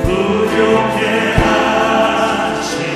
부족해 하시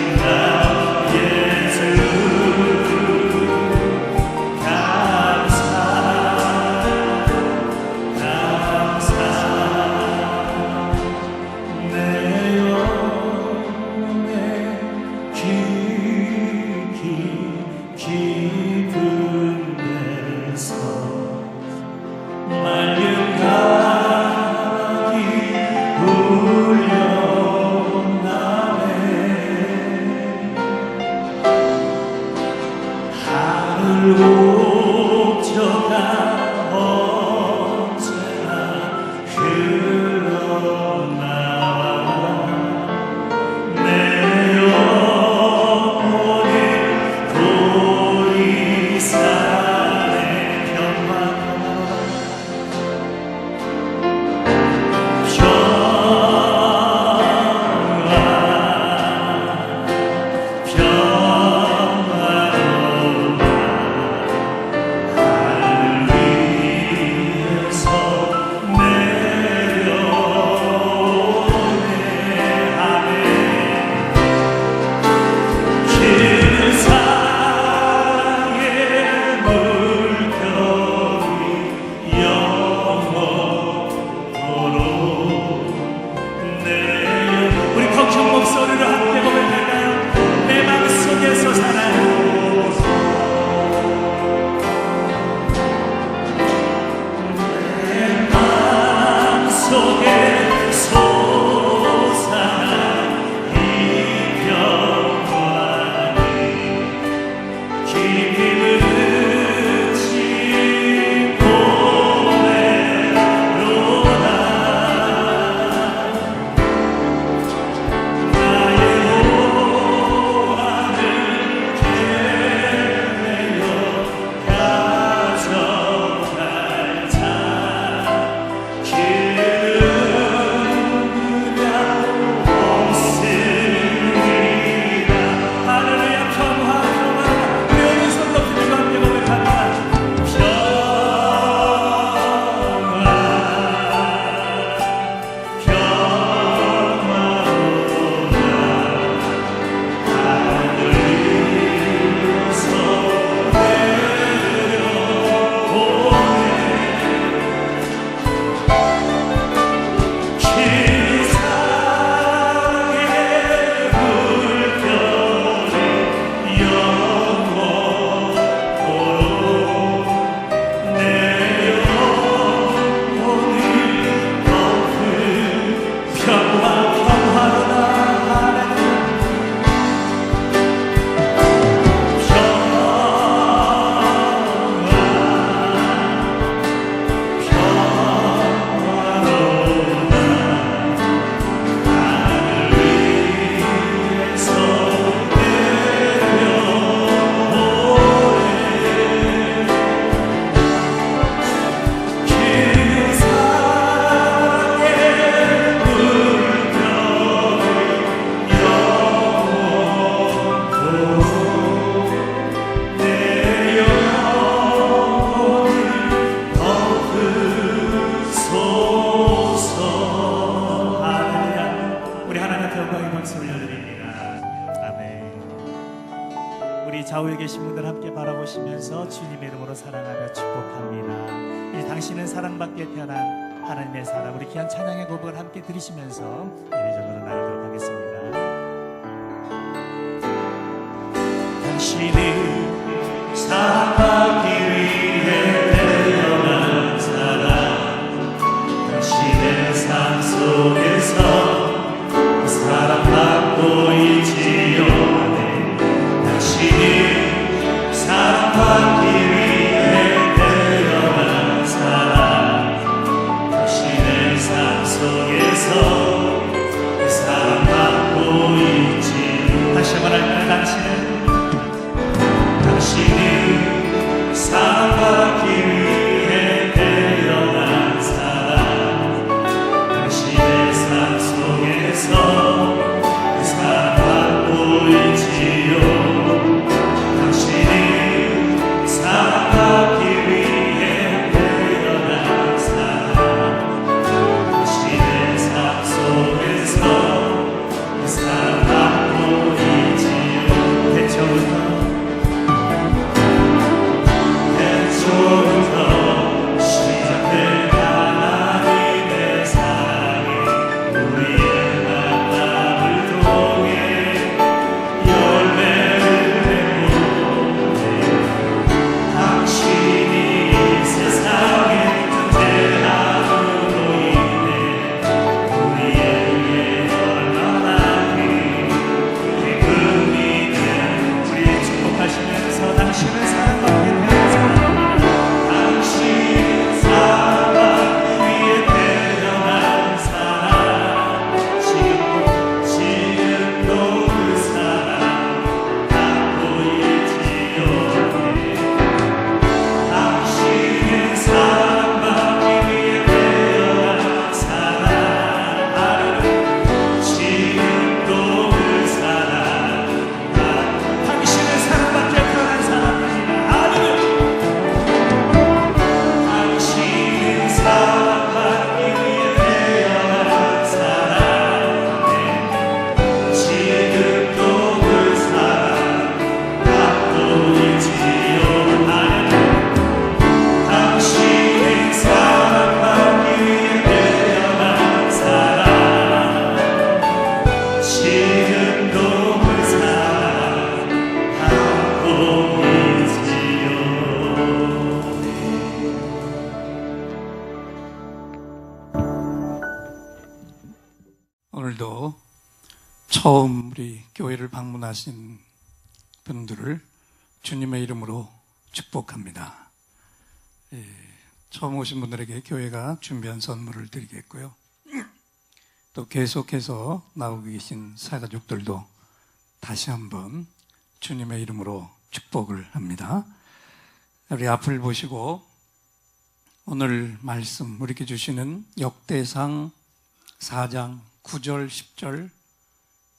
박수 올려드립니다. 아멘. 우리 좌우에 계신 분들 함께 바라보시면서 주님의 이름으로 사랑하며 축복합니다. 이 당신은 사랑받게 태어난 하나님의 사랑, 우리 귀한 찬양의 고백을 함께 들으시면서 예배전으로 나가도록 하겠습니다. 당신은 사랑받기 위해 태어난 사람, 당신의 삶 속에서 사랑받고 있지요. 당신은 사랑받기 위해 태어난 사람, 당신의 삶 속에서 사랑받고 있지. 다시 한번 할까요? 당신은 사랑받기 위해 태어난 사람, 당신의 삶 속에서 사랑받고 있지요. 당신은 사랑받기 위해 태어난 사람, 당신의 삶 속에서 사랑받고 있지요. 대처부터 시작된 하나님의 사랑이 우리의 만남을 통해 열매를 내고, 당신이 이 세상에 존재함으로 인해 우리에게 얼마나 기쁨이 된, 우리 축복하시면서 당신을 사랑받게 되는 오늘도 처음 우리 교회를 방문하신 분들을 주님의 이름으로 축복합니다. 처음 오신 분들에게 교회가 준비한 선물을 드리겠고요. 또 계속해서 나오고 계신 사가족들도 다시 한번 주님의 이름으로 축복을 합니다. 우리 앞을 보시고 오늘 말씀 우리에게 주시는 역대상 4장 9절, 10절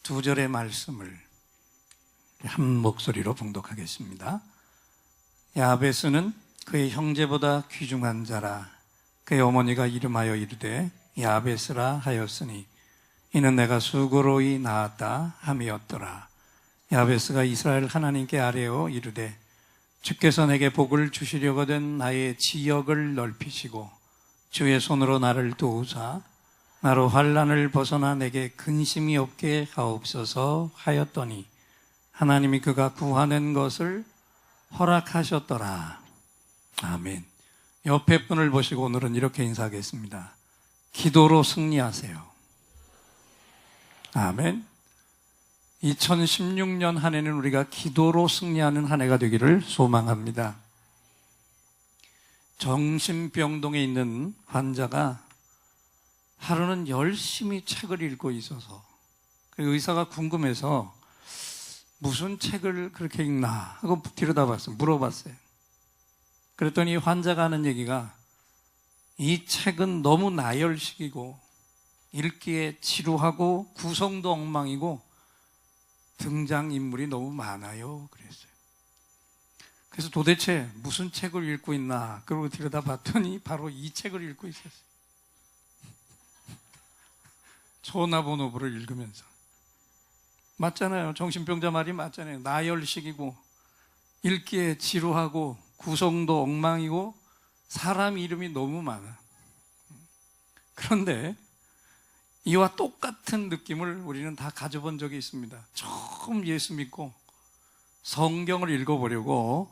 두 절의 말씀을 한 목소리로 봉독하겠습니다. 야베스는 그의 형제보다 귀중한 자라. 그의 어머니가 이름하여 이르되 야베스라 하였으니 이는 내가 수고로이 낳았다 함이었더라. 야베스가 이스라엘 하나님께 아뢰어 이르되 주께서 내게 복을 주시려거든 나의 지역을 넓히시고 주의 손으로 나를 도우사 나로 환난을 벗어나 내게 근심이 없게 하옵소서 하였더니 하나님이 그가 구하는 것을 허락하셨더라. 아멘. 옆에 분을 보시고 오늘은 이렇게 인사하겠습니다. 기도로 승리하세요. 아멘. 2016년 한 해는 우리가 기도로 승리하는 한 해가 되기를 소망합니다. 정신병동에 있는 환자가 하루는 열심히 책을 읽고 있어서 그 의사가 궁금해서 무슨 책을 그렇게 읽나 하고 들여다봤어요. 물어봤어요. 그랬더니 환자가 하는 얘기가 이 책은 너무 나열식이고 읽기에 지루하고 구성도 엉망이고 등장인물이 너무 많아요 그랬어요. 그래서 도대체 무슨 책을 읽고 있나 그러고 들여다봤더니 바로 이 책을 읽고 있었어요. 전화번호부를 읽으면서 맞잖아요. 정신병자 말이 맞잖아요. 나열식이고 읽기에 지루하고 구성도 엉망이고 사람 이름이 너무 많아. 그런데 이와 똑같은 느낌을 우리는 다 가져본 적이 있습니다. 처음 예수 믿고 성경을 읽어보려고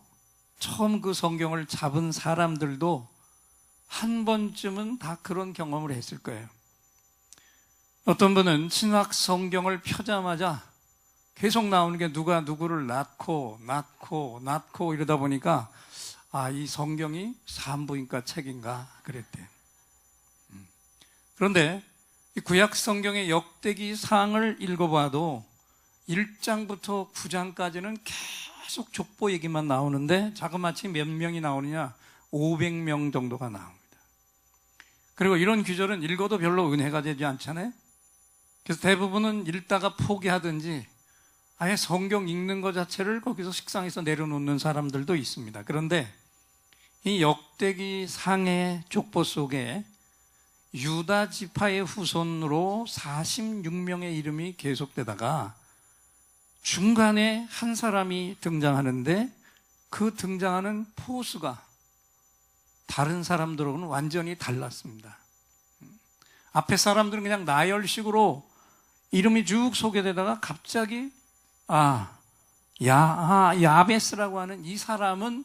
처음 그 성경을 잡은 사람들도 한 번쯤은 다 그런 경험을 했을 거예요. 어떤 분은 신약 성경을 펴자마자 계속 나오는 게 누가 누구를 낳고 이러다 보니까 이 성경이 산부인과 책인가 그랬대요. 그런데 이 구약 성경의 역대기 상을 읽어봐도 1장부터 9장까지는 계속 족보 얘기만 나오는데 자그마치 몇 명이 나오느냐? 500명 정도가 나옵니다. 그리고 이런 규절은 읽어도 별로 은혜가 되지 않잖아요. 그래서 대부분은 읽다가 포기하든지 아예 성경 읽는 것 자체를 거기서 식상에서 내려놓는 사람들도 있습니다. 그런데 이 역대기 상의 족보 속에 유다 지파의 후손으로 46명의 이름이 계속되다가 중간에 한 사람이 등장하는데 그 등장하는 포수가 다른 사람들하고는 완전히 달랐습니다. 앞에 사람들은 그냥 나열식으로 이름이 쭉 소개되다가 갑자기 야베스라고 하는 이 사람은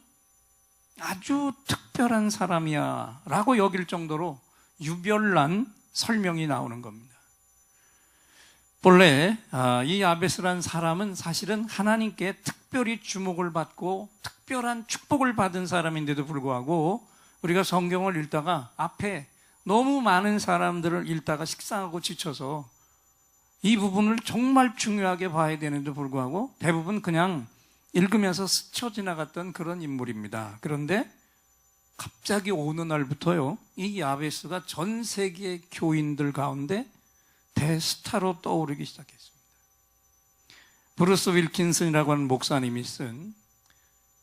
아주 특별한 사람이야 라고 여길 정도로 유별난 설명이 나오는 겁니다. 본래 이 야베스라는 사람은 사실은 하나님께 특별히 주목을 받고 특별한 축복을 받은 사람인데도 불구하고 우리가 성경을 읽다가 앞에 너무 많은 사람들을 읽다가 식상하고 지쳐서 이 부분을 정말 중요하게 봐야 되는데도 불구하고 대부분 그냥 읽으면서 스쳐 지나갔던 그런 인물입니다. 그런데 갑자기 어느 날부터요, 이 야베스가 전 세계 교인들 가운데 대스타로 떠오르기 시작했습니다. 브루스 윌킨슨이라고 하는 목사님이 쓴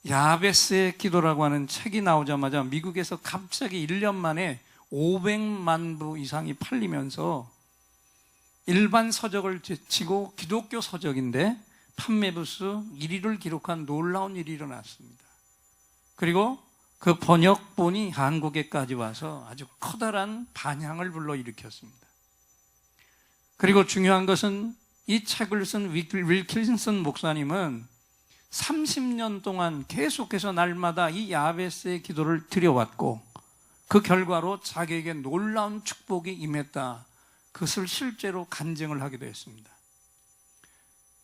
야베스의 기도라고 하는 책이 나오자마자 미국에서 갑자기 1년 만에 500만 부 이상이 팔리면서 일반 서적을 제치고 기독교 서적인데 판매 부수 1위를 기록한 놀라운 일이 일어났습니다. 그리고 그 번역본이 한국에까지 와서 아주 커다란 반향을 불러일으켰습니다. 그리고 중요한 것은 이 책을 쓴 윌킨슨 목사님은 30년 동안 계속해서 날마다 이 야베스의 기도를 드려왔고 그 결과로 자기에게 놀라운 축복이 임했다. 그것을 실제로 간증을 하기도 했습니다.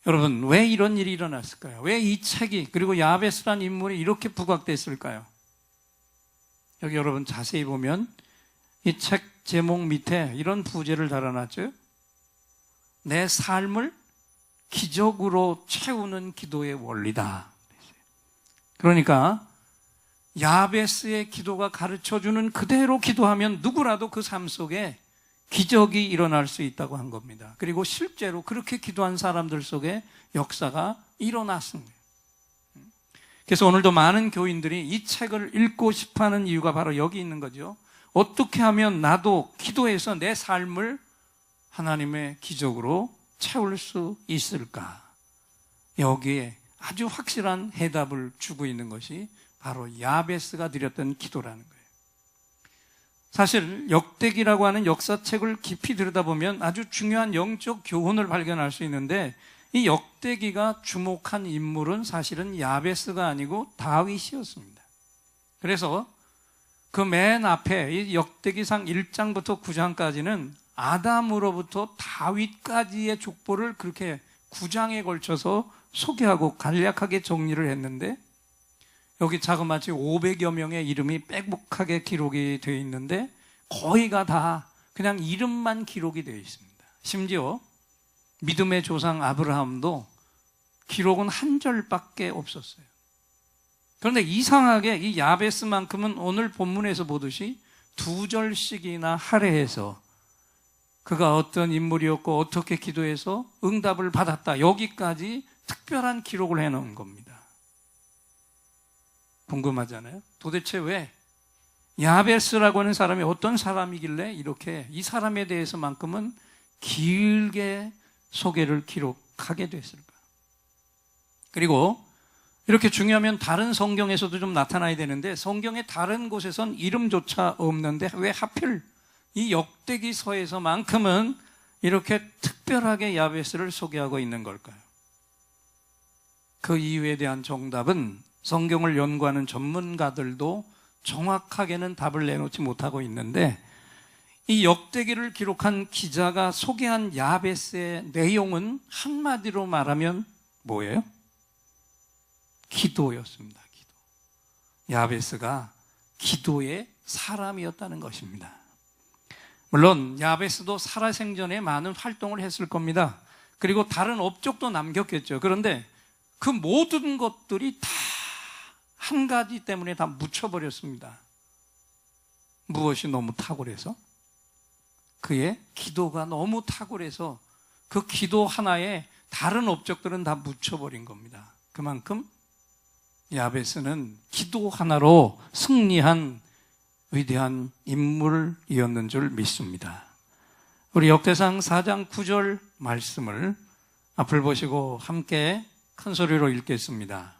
여러분, 왜 이런 일이 일어났을까요? 왜 이 책이 그리고 야베스란 인물이 이렇게 부각됐을까요? 여기 여러분 자세히 보면 이 책 제목 밑에 이런 부제를 달아놨죠. 내 삶을 기적으로 채우는 기도의 원리다. 그러니까 야베스의 기도가 가르쳐주는 그대로 기도하면 누구라도 그 삶 속에 기적이 일어날 수 있다고 한 겁니다. 그리고 실제로 그렇게 기도한 사람들 속에 역사가 일어났습니다. 그래서 오늘도 많은 교인들이 이 책을 읽고 싶어하는 이유가 바로 여기 있는 거죠. 어떻게 하면 나도 기도해서 내 삶을 하나님의 기적으로 채울 수 있을까? 여기에 아주 확실한 해답을 주고 있는 것이 바로 야베스가 드렸던 기도라는 거예요. 사실 역대기라고 하는 역사책을 깊이 들여다보면 아주 중요한 영적 교훈을 발견할 수 있는데 이 역대기가 주목한 인물은 사실은 야베스가 아니고 다윗이었습니다. 그래서 그 맨 앞에 이 역대기상 1장부터 9장까지는 아담으로부터 다윗까지의 족보를 그렇게 9장에 걸쳐서 소개하고 간략하게 정리를 했는데 여기 자그마치 500여 명의 이름이 빼곡하게 기록이 되어 있는데 거의가 다 그냥 이름만 기록이 되어 있습니다. 심지어 믿음의 조상 아브라함도 기록은 한 절밖에 없었어요. 그런데 이상하게 이 야베스만큼은 오늘 본문에서 보듯이 2절씩이나 할애해서 그가 어떤 인물이었고 어떻게 기도해서 응답을 받았다. 여기까지 특별한 기록을 해놓은 겁니다. 궁금하잖아요. 도대체 왜 야베스라고 하는 사람이 어떤 사람이길래 이렇게 이 사람에 대해서만큼은 길게 소개를 기록하게 됐을까? 그리고 이렇게 중요하면 다른 성경에서도 좀 나타나야 되는데 성경의 다른 곳에선 이름조차 없는데 왜 하필 이 역대기서에서만큼은 이렇게 특별하게 야베스를 소개하고 있는 걸까요? 그 이유에 대한 정답은 성경을 연구하는 전문가들도 정확하게는 답을 내놓지 못하고 있는데 이 역대기를 기록한 기자가 소개한 야베스의 내용은 한마디로 말하면 뭐예요? 기도였습니다. 기도. 야베스가 기도의 사람이었다는 것입니다. 물론 야베스도 살아생전에 많은 활동을 했을 겁니다. 그리고 다른 업적도 남겼겠죠. 그런데 그 모든 것들이 다 한 가지 때문에 다 묻혀버렸습니다. 무엇이 너무 탁월해서? 그의 기도가 너무 탁월해서 그 기도 하나에 다른 업적들은 다 묻혀버린 겁니다. 그만큼 야베스는 기도 하나로 승리한 위대한 인물이었는 줄 믿습니다. 우리 역대상 4장 9절 말씀을 앞을 보시고 함께 큰 소리로 읽겠습니다.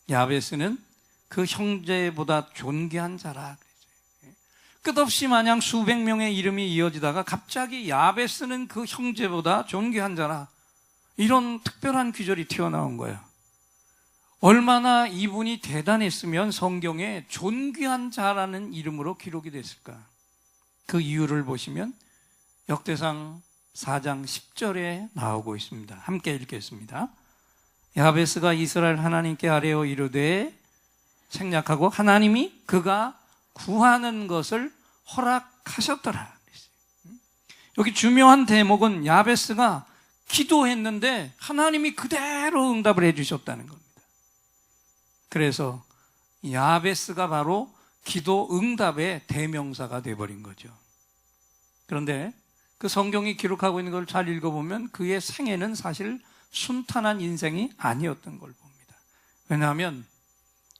야베스는 그 형제보다 존귀한 자라. 끝없이 마냥 수백 명의 이름이 이어지다가 갑자기 야베스는 그 형제보다 존귀한 자라. 이런 특별한 귀절이 튀어나온 거예요. 얼마나 이분이 대단했으면 성경에 존귀한 자라는 이름으로 기록이 됐을까? 그 이유를 보시면 역대상 4장 10절에 나오고 있습니다. 함께 읽겠습니다. 야베스가 이스라엘 하나님께 아뢰어 이르되 생략하고 하나님이 그가 구하는 것을 허락하셨더라. 여기 중요한 대목은 야베스가 기도했는데 하나님이 그대로 응답을 해주셨다는 겁니다. 그래서 야베스가 바로 기도 응답의 대명사가 되어버린 거죠. 그런데 그 성경이 기록하고 있는 걸 잘 읽어보면 그의 생애는 사실 순탄한 인생이 아니었던 걸 봅니다. 왜냐하면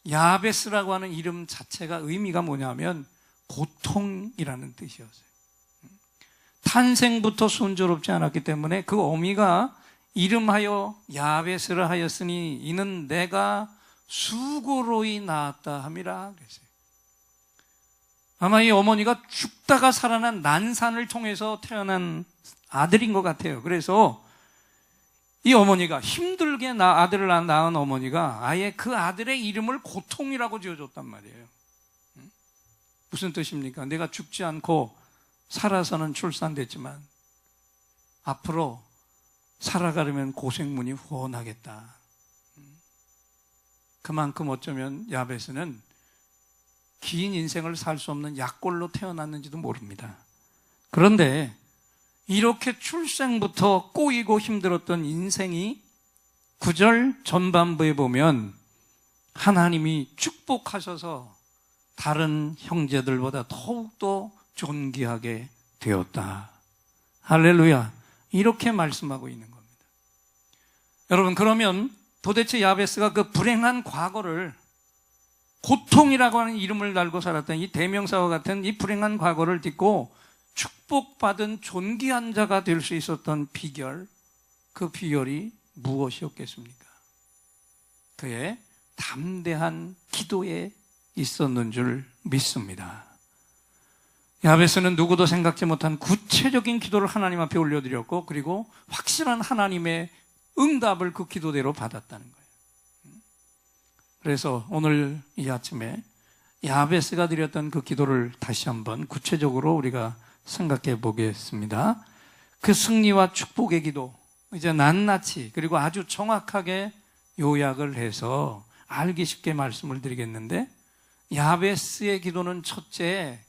야베스라고 하는 이름 자체가 의미가 뭐냐면 고통이라는 뜻이었어요. 탄생부터 순조롭지 않았기 때문에 그 어미가 이름하여 야베스라 하였으니 이는 내가 수고로이 낳았다 함이라 그랬어요. 아마 이 어머니가 죽다가 살아난 난산을 통해서 태어난 아들인 것 같아요. 그래서 이 어머니가 힘들게 아들을 낳은 어머니가 아예 그 아들의 이름을 고통이라고 지어줬단 말이에요. 무슨 뜻입니까? 내가 죽지 않고 살아서는 출산됐지만 앞으로 살아가려면 고생문이 후원하겠다. 그만큼 어쩌면 야베스는 긴 인생을 살 수 없는 약골로 태어났는지도 모릅니다. 그런데 이렇게 출생부터 꼬이고 힘들었던 인생이 9절 전반부에 보면 하나님이 축복하셔서 다른 형제들보다 더욱더 존귀하게 되었다. 할렐루야. 이렇게 말씀하고 있는 겁니다. 여러분, 그러면 도대체 야베스가 그 불행한 과거를, 고통이라고 하는 이름을 달고 살았던 이 대명사와 같은 이 불행한 과거를 딛고 축복받은 존귀한 자가 될 수 있었던 비결, 그 비결이 무엇이었겠습니까? 그의 담대한 기도에 있었는 줄 믿습니다. 야베스는 누구도 생각지 못한 구체적인 기도를 하나님 앞에 올려드렸고, 그리고 확실한 하나님의 응답을 그 기도대로 받았다는 거예요. 그래서 오늘 이 아침에 야베스가 드렸던 그 기도를 다시 한번 구체적으로 우리가 생각해 보겠습니다. 그 승리와 축복의 기도, 이제 낱낱이 그리고 아주 정확하게 요약을 해서 알기 쉽게 말씀을 드리겠는데, 야베스의 기도는 첫째,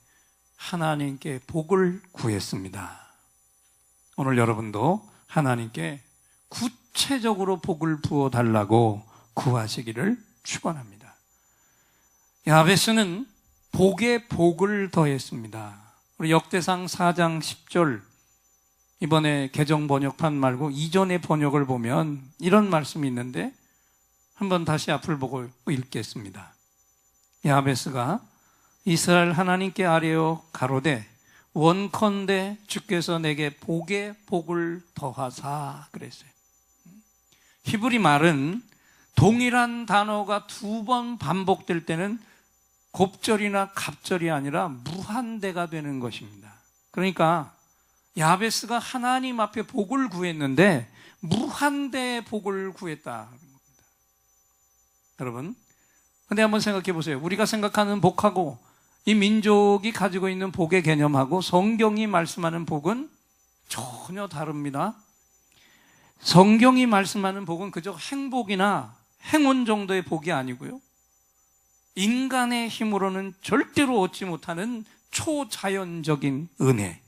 하나님께 복을 구했습니다. 오늘 여러분도 하나님께 구체적으로 복을 부어달라고 구하시기를 축원합니다. 야베스는 복에 복을 더했습니다. 우리 역대상 4장 10절, 이번에 개정 번역판 말고 이전의 번역을 보면 이런 말씀이 있는데 한번 다시 앞을 보고 읽겠습니다. 야베스가 이스라엘 하나님께 아뢰어 가로되 원컨대 주께서 내게 복에 복을 더하사 그랬어요. 히브리 말은 동일한 단어가 2번 반복될 때는 곱절이나 갑절이 아니라 무한대가 되는 것입니다. 그러니까 야베스가 하나님 앞에 복을 구했는데 무한대의 복을 구했다. 여러분, 근데 한번 생각해 보세요. 우리가 생각하는 복하고 이 민족이 가지고 있는 복의 개념하고 성경이 말씀하는 복은 전혀 다릅니다. 성경이 말씀하는 복은 그저 행복이나 행운 정도의 복이 아니고요, 인간의 힘으로는 절대로 얻지 못하는 초자연적인 은혜,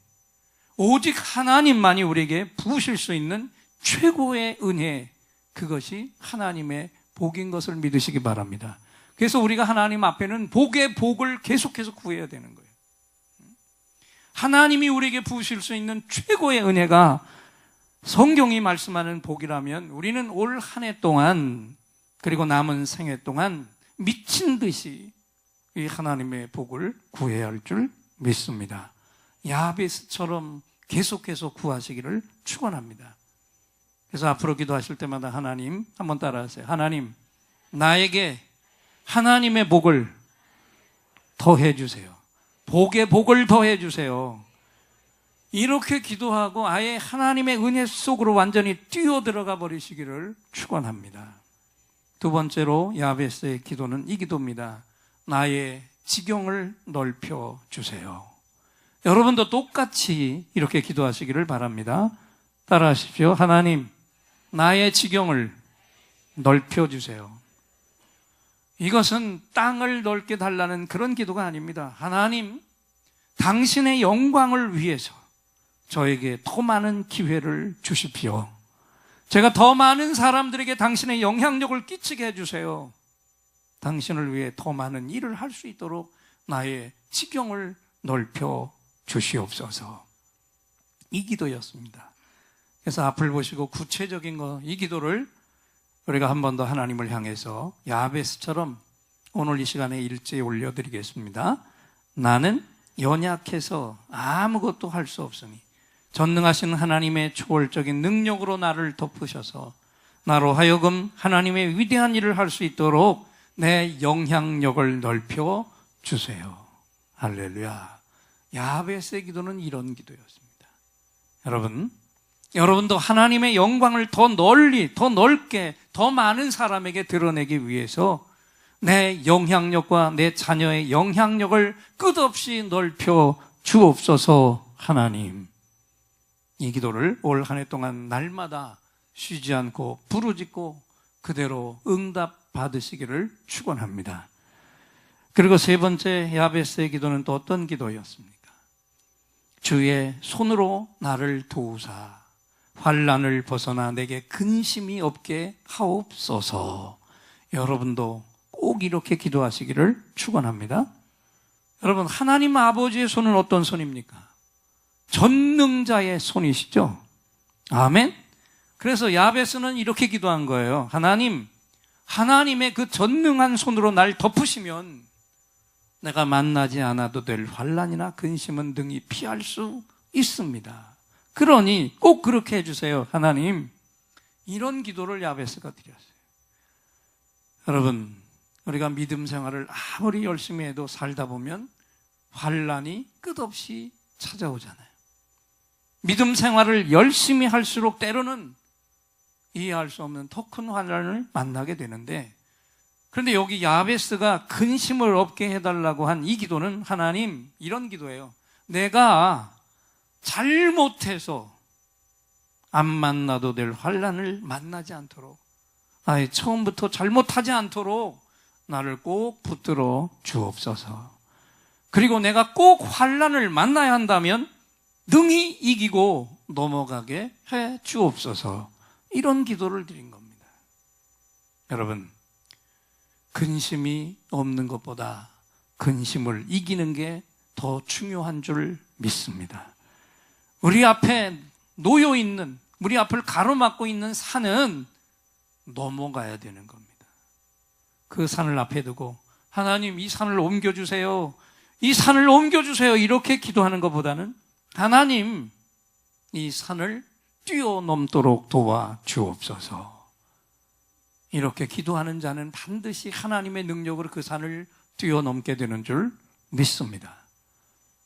오직 하나님만이 우리에게 부으실 수 있는 최고의 은혜, 그것이 하나님의 복인 것을 믿으시기 바랍니다. 그래서 우리가 하나님 앞에는 복의 복을 계속해서 구해야 되는 거예요. 하나님이 우리에게 부으실 수 있는 최고의 은혜가 성경이 말씀하는 복이라면 우리는 올 한 해 동안, 그리고 남은 생애 동안 미친 듯이 이 하나님의 복을 구해야 할 줄 믿습니다. 야베스처럼 계속해서 구하시기를 축원합니다. 그래서 앞으로 기도하실 때마다 하나님, 한번 따라하세요. 하나님, 나에게 하나님의 복을 더해 주세요. 복의 복을 더해 주세요. 이렇게 기도하고 아예 하나님의 은혜 속으로 완전히 뛰어들어가 버리시기를 축원합니다. 두 번째로 야베스의 기도는 이 기도입니다. 나의 지경을 넓혀 주세요. 여러분도 똑같이 이렇게 기도하시기를 바랍니다. 따라하십시오. 하나님, 나의 지경을 넓혀 주세요. 이것은 땅을 넓게 달라는 그런 기도가 아닙니다. 하나님, 당신의 영광을 위해서 저에게 더 많은 기회를 주십시오. 제가 더 많은 사람들에게 당신의 영향력을 끼치게 해주세요. 당신을 위해 더 많은 일을 할 수 있도록 나의 지경을 넓혀 주시옵소서. 이 기도였습니다. 그래서 앞을 보시고 구체적인 이 기도를 우리가 한 번 더 하나님을 향해서 야베스처럼 오늘 이 시간에 일제히 올려드리겠습니다. 나는 연약해서 아무것도 할 수 없으니 전능하신 하나님의 초월적인 능력으로 나를 덮으셔서 나로 하여금 하나님의 위대한 일을 할 수 있도록 내 영향력을 넓혀 주세요. 할렐루야. 야베스의 기도는 이런 기도였습니다. 여러분도 하나님의 영광을 더 널리, 더 넓게, 더 많은 사람에게 드러내기 위해서 내 영향력과 내 자녀의 영향력을 끝없이 넓혀 주옵소서. 하나님, 이 기도를 올 한 해 동안 날마다 쉬지 않고 부르짖고 그대로 응답 받으시기를 축원합니다. 그리고 세 번째 야베스의 기도는 또 어떤 기도였습니까? 주의 손으로 나를 도우사 환난을 벗어나 내게 근심이 없게 하옵소서. 여러분도 꼭 이렇게 기도하시기를 축원합니다. 여러분, 하나님 아버지의 손은 어떤 손입니까? 전능자의 손이시죠. 아멘. 그래서 야베스는 이렇게 기도한 거예요. 하나님, 하나님의 그 전능한 손으로 날 덮으시면 내가 만나지 않아도 될 환난이나 근심은 등이 피할 수 있습니다. 그러니 꼭 그렇게 해주세요. 하나님, 이런 기도를 야베스가 드렸어요. 여러분, 우리가 믿음 생활을 아무리 열심히 해도 살다 보면 환난이 끝없이 찾아오잖아요. 믿음 생활을 열심히 할수록 때로는 이해할 수 없는 더 큰 환난을 만나게 되는데, 그런데 여기 야베스가 근심을 없게 해달라고 한 이 기도는 하나님, 이런 기도예요. 내가 잘못해서 안 만나도 될 환난을 만나지 않도록, 아예 처음부터 잘못하지 않도록 나를 꼭 붙들어 주옵소서. 그리고 내가 꼭 환난을 만나야 한다면 능히 이기고 넘어가게 해 주옵소서. 이런 기도를 드린 겁니다. 여러분, 근심이 없는 것보다 근심을 이기는 게 더 중요한 줄 믿습니다. 우리 앞에 놓여 있는, 우리 앞을 가로막고 있는 산은 넘어가야 되는 겁니다. 그 산을 앞에 두고 하나님, 이 산을 옮겨주세요, 이 산을 옮겨주세요, 이렇게 기도하는 것보다는 하나님, 이 산을 뛰어넘도록 도와주옵소서. 이렇게 기도하는 자는 반드시 하나님의 능력으로 그 산을 뛰어넘게 되는 줄 믿습니다.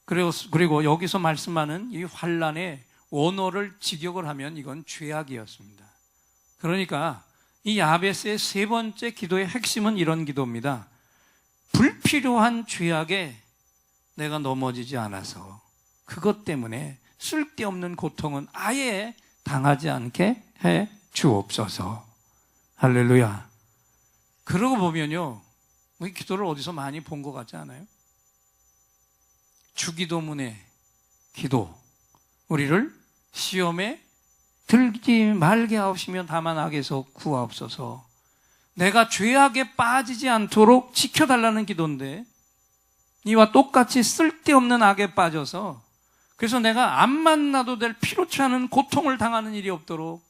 그리고 여기서 말씀하는 이 환난의 원어를 직역을 하면 이건 죄악이었습니다. 그러니까 이 야베스의 세 번째 기도의 핵심은 이런 기도입니다. 불필요한 죄악에 내가 넘어지지 않아서 그것 때문에 쓸데없는 고통은 아예 당하지 않게 해 주옵소서. 할렐루야. 그러고 보면요, 이 기도를 어디서 많이 본 것 같지 않아요? 주기도문의 기도, 우리를 시험에 들지 말게 하옵시며 다만 악에서 구하옵소서. 내가 죄악에 빠지지 않도록 지켜달라는 기도인데 이와 똑같이 쓸데없는 악에 빠져서 그래서 내가 안 만나도 될 필요치 않은 고통을 당하는 일이 없도록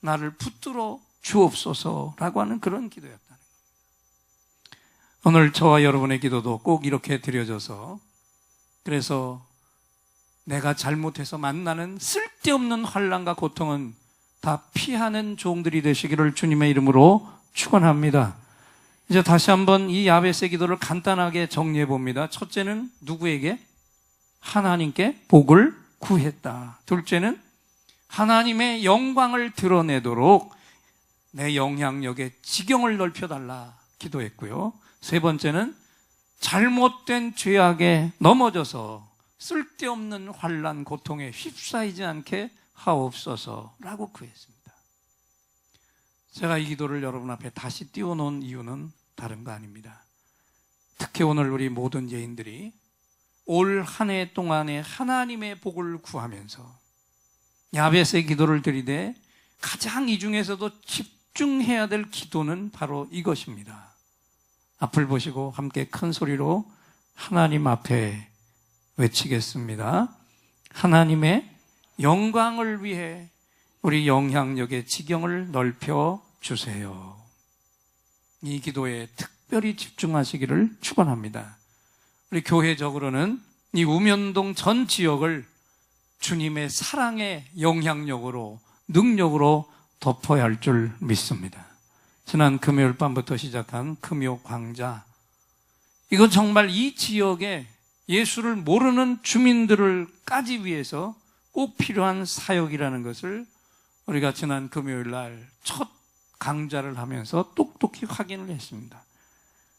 나를 붙들어 주옵소서라고 하는 그런 기도였다는 겁니다. 오늘 저와 여러분의 기도도 꼭 이렇게 드려져서 그래서 내가 잘못해서 만나는 쓸데없는 환난과 고통은 다 피하는 종들이 되시기를 주님의 이름으로 축원합니다. 이제 다시 한번 이 야베스의 기도를 간단하게 정리해 봅니다. 첫째는 누구에게? 하나님께 복을 구했다. 둘째는 하나님의 영광을 드러내도록 내 영향력의 지경을 넓혀달라 기도했고요. 세 번째는 잘못된 죄악에 넘어져서 쓸데없는 환난 고통에 휩싸이지 않게 하옵소서라고 구했습니다. 제가 이 기도를 여러분 앞에 다시 띄워놓은 이유는 다른 거 아닙니다. 특히 오늘 우리 모든 예인들이 올 한 해 동안에 하나님의 복을 구하면서 야베스의 기도를 드리되 가장 이 중에서도 집중해야 될 기도는 바로 이것입니다. 앞을 보시고 함께 큰 소리로 하나님 앞에 외치겠습니다. 하나님의 영광을 위해 우리 영향력의 지경을 넓혀 주세요. 이 기도에 특별히 집중하시기를 축원합니다. 우리 교회적으로는 이 우면동 전 지역을 주님의 사랑의 영향력으로 능력으로 덮어야 할 줄 믿습니다. 지난 금요일 밤부터 시작한 금요 광자, 이건 정말 이 지역에 예수를 모르는 주민들을까지 위해서 꼭 필요한 사역이라는 것을 우리가 지난 금요일 날 첫 강좌를 하면서 똑똑히 확인을 했습니다.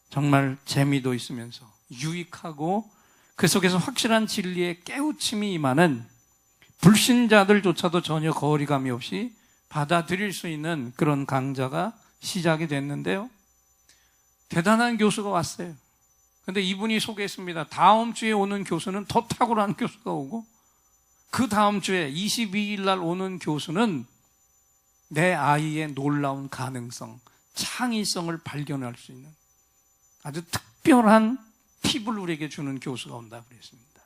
정말 재미도 있으면서 유익하고 그 속에서 확실한 진리의 깨우침이 임하는 불신자들조차도 전혀 거리감이 없이 받아들일 수 있는 그런 강좌가 시작이 됐는데요. 대단한 교수가 왔어요. 근데 이분이 소개했습니다. 다음 주에 오는 교수는 더 탁월한 교수가 오고 그 다음 주에 22일 날 오는 교수는 내 아이의 놀라운 가능성, 창의성을 발견할 수 있는 아주 특별한 팁을 우리에게 주는 교수가 온다고 그랬습니다.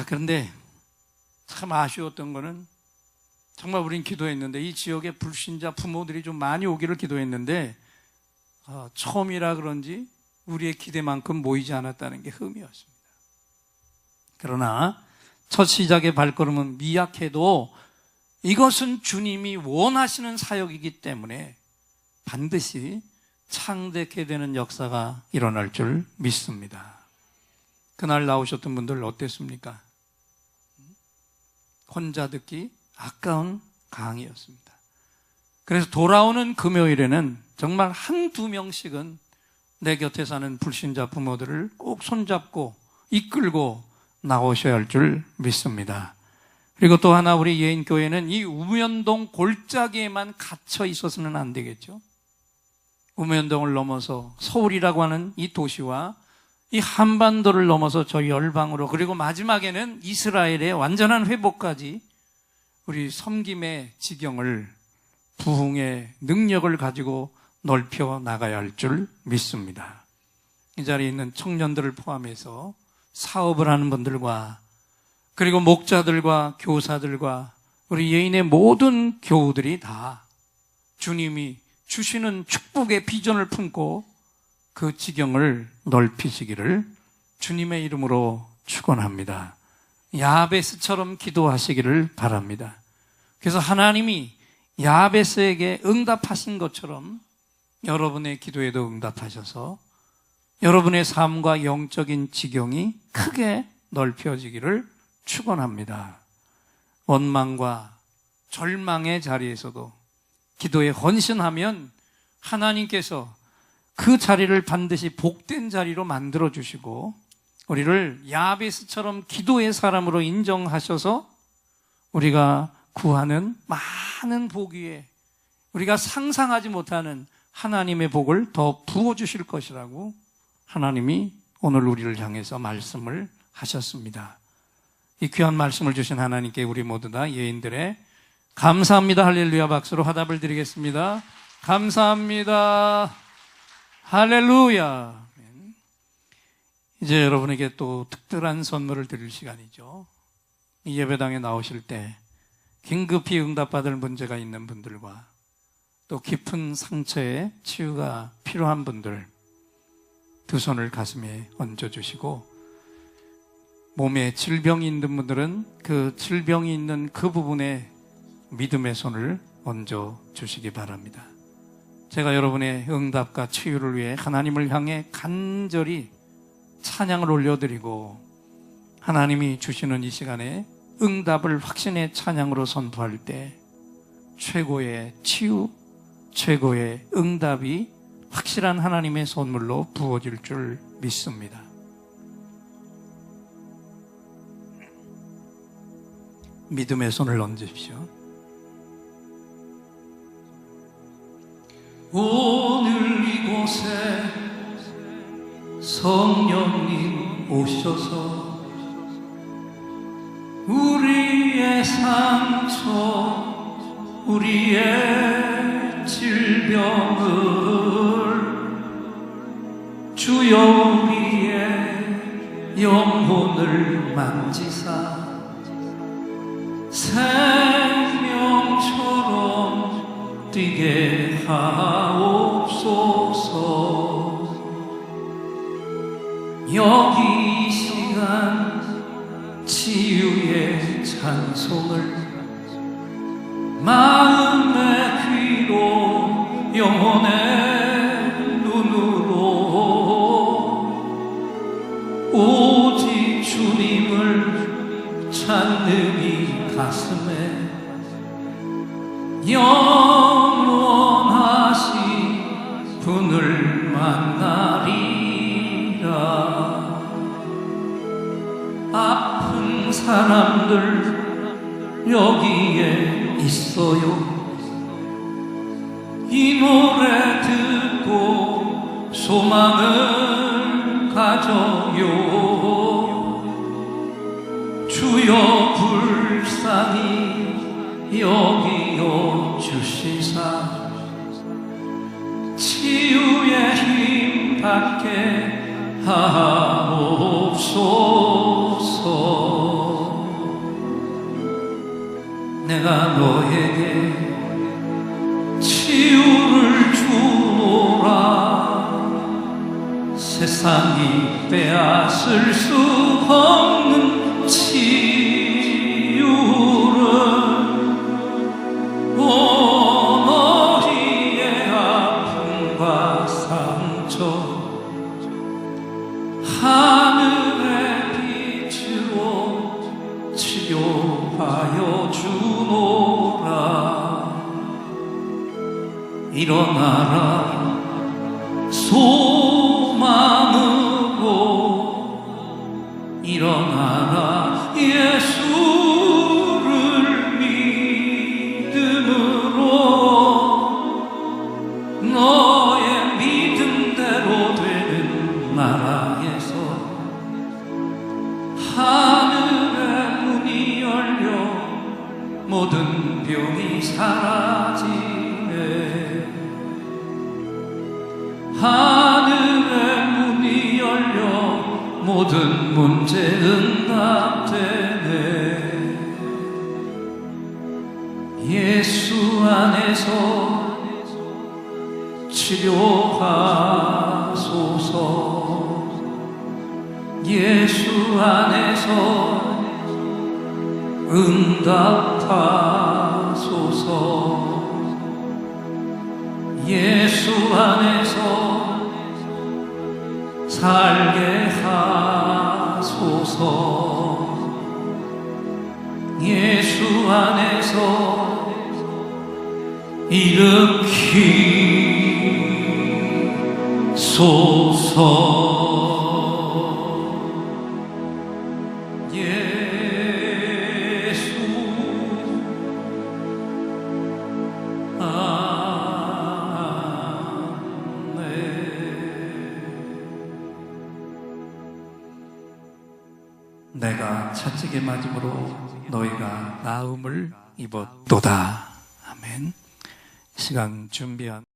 그런데 참 아쉬웠던 거는 정말 우린 기도했는데 이 지역의 불신자 부모들이 좀 많이 오기를 기도했는데 처음이라 그런지 우리의 기대만큼 모이지 않았다는 게 흠이었습니다. 그러나 첫 시작의 발걸음은 미약해도 이것은 주님이 원하시는 사역이기 때문에 반드시 창대케 되는 역사가 일어날 줄 믿습니다. 그날 나오셨던 분들 어땠습니까? 혼자 듣기 아까운 강의였습니다. 그래서 돌아오는 금요일에는 정말 한두 명씩은 내 곁에 사는 불신자 부모들을 꼭 손잡고 이끌고 나오셔야 할 줄 믿습니다. 그리고 또 하나 우리 예인교회는 이 우면동 골짜기에만 갇혀 있어서는 안 되겠죠. 우면동을 넘어서 서울이라고 하는 이 도시와 이 한반도를 넘어서 저 열방으로 그리고 마지막에는 이스라엘의 완전한 회복까지 우리 섬김의 지경을 부흥의 능력을 가지고 넓혀 나가야 할 줄 믿습니다. 이 자리에 있는 청년들을 포함해서 사업을 하는 분들과 그리고 목자들과 교사들과 우리 예인의 모든 교우들이 다 주님이 주시는 축복의 비전을 품고 그 지경을 넓히시기를 주님의 이름으로 축원합니다. 야베스처럼 기도하시기를 바랍니다. 그래서 하나님이 야베스에게 응답하신 것처럼 여러분의 기도에도 응답하셔서 여러분의 삶과 영적인 지경이 크게 넓혀지기를 축원합니다. 원망과 절망의 자리에서도 기도에 헌신하면 하나님께서 그 자리를 반드시 복된 자리로 만들어 주시고 우리를 야베스처럼 기도의 사람으로 인정하셔서 우리가 구하는 많은 복 위에 우리가 상상하지 못하는 하나님의 복을 더 부어주실 것이라고 하나님이 오늘 우리를 향해서 말씀을 하셨습니다. 이 귀한 말씀을 주신 하나님께 우리 모두 다 예인들의 감사합니다 할렐루야 박수로 화답을 드리겠습니다. 감사합니다 할렐루야. 이제 여러분에게 또 특별한 선물을 드릴 시간이죠. 이 예배당에 나오실 때 긴급히 응답받을 문제가 있는 분들과 또 깊은 상처에 치유가 필요한 분들 두 손을 가슴에 얹어주시고 몸에 질병이 있는 분들은 그 질병이 있는 그 부분에 믿음의 손을 얹어주시기 바랍니다. 제가 여러분의 응답과 치유를 위해 하나님을 향해 간절히 찬양을 올려드리고 하나님이 주시는 이 시간에 응답을 확신의 찬양으로 선포할 때 최고의 치유, 최고의 응답이 확실한 하나님의 선물로 부어질 줄 믿습니다. 믿음의 손을 얹으십시오. 오늘 이곳에 성령님 오셔서 우리의 상처, 우리의 질병을 주여 우리의 영혼을 만지사 생명처럼 뛰게 하옵소서. 여기 이 시간 치유의 찬송을 마음의 귀로 영혼의 눈으로 오직 주님을 찾는 이 가슴에 영원하신 분을 만나리라. 아픈 사람들 여기에 있어요. 이 노래 듣고 소망을 가져요. 주여 불쌍히 여기어 주시사 치유의 힘 받게 하옵소서. 내가 너에게 치유를 주노라. 세상이 빼앗을 수 없는 치유를 너희의 아픔과 상처 하늘의 빛으로 치료하여 주노라. 일어나라 소망으로 일어나라 예수를 믿음으로 너의 믿음대로 되는 나라에서 하늘의 문이 열려 모든 병이 사라지네. 하늘의 문이 열려 모든 문제 응답되네. 예수 안에서 치료하소서. 예수 안에서 응답하소서. 안에서 살게 하소서. 예수 안에서 일으키소서. 예수 안에. 내가 채찍에 맞음으로 너희가 나음을 입었도다. 아멘. 시간 준비한